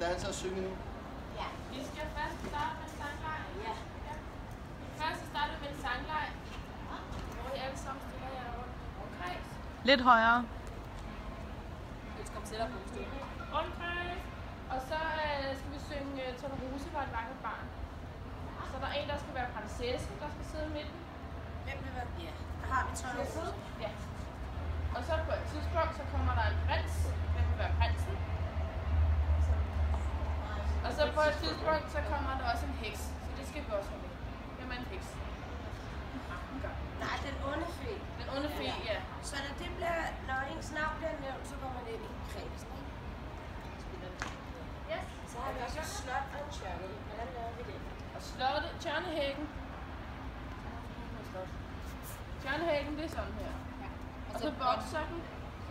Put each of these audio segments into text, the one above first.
danse og synge nu? Ja. Vi skal først starte med sangleje. Ja. Først starter med en sangleje, hvor I alle sammen stiller jer rundt omkreds. Lidt højere. Jeg skal komme tættere på stå. Rundkreds. Og så skal vi synge Tornerose var et vakkert barn. Så er der en, der skal være prinsesse, der skal sidde i midten. Hvem vil være? Ja. Der har vi Tornerose. Ja. Og så på et tidspunkt, så kommer der en prins. Hvem vil være prinsen? Og så på et tidspunkt, så kommer der også en heks. Så det skal vi også have med. Hvem er en heks? Nej, den onde fe. Den onde fe, ja. Så når ens navn bliver nævnt, så går man ind i kredsen, ikke? Yes. Så har vi også et slot og en tjørne. Hvordan laver vi det? Og slottet, Tjørnehækken. Tjørnehækken, det er sådan her. Ja. Og så boksakken.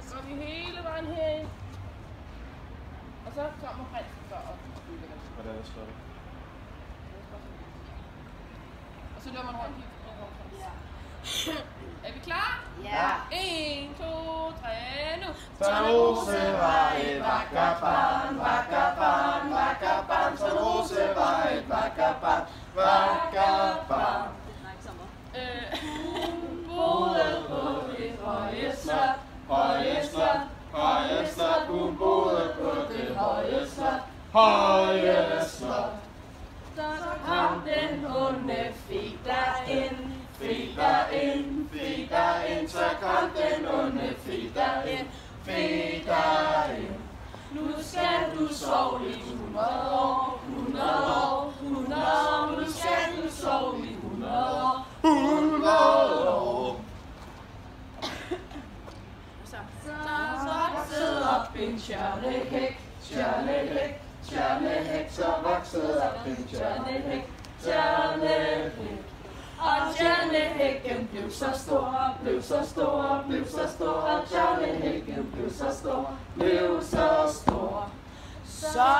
Så går vi hele vejen herind. Og så kommer prinsen for at bygge det. Hvordan er slottet? Og så løber man rundt i rundkreds. Ja. Er vi klar? Ja. 1, 2, 3, nu! Tornerose var et vakkert barn, vakkert barn, vakkert barn. Tornerose var et vakkert barn, vakkert barn. Boede på det høje slot, Høje slot, høje slot, hun boede på det høje slot, høje slot. Så kom den onde fe derind, fe derind, fe derind. Så kom den onde fe derind, fe derind. Nu skal du sove i 100 år, 100 år, 100 år. Nu skal du sove i 100 år, 100 år. Så voksede op en tjørnehæk, tjørnehæk, tjørnehæk. Så voksede op en Tjørnehæk, tjørnehæk. Og tjørnehækken blev så stor, blev så stor, blev så stor. Og tjørnehækken blev så stor, blev så stor. Så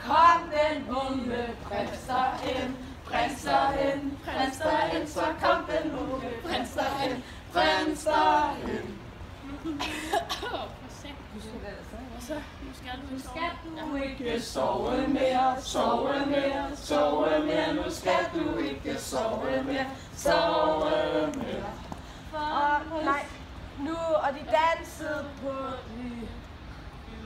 kom den onde prins derhen, prins derhen, prins derhen. Så kom den onde prins derhen, prins derhen. Så, nu skal du ikke sove mere, sove mere, sove mere. Nu skal du ikke sove mere, sove mere. Og nej, nu, og de dansede på de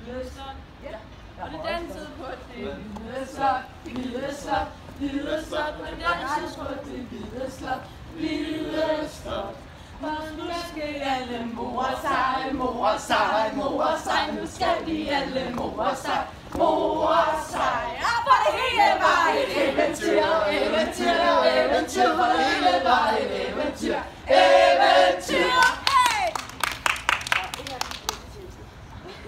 Hvide slot. Ja. Og de dansede på det hvide slot, hvide slot, hvide slot. Og de dansede på det hvide slot, hvide slot. Og nu skal alle more sig, more sig, more sig. Nu skal de alle more sig, more sig. Ja, for det hele var et eventyr, eventyr, eventyr. For det hele var et eventyr,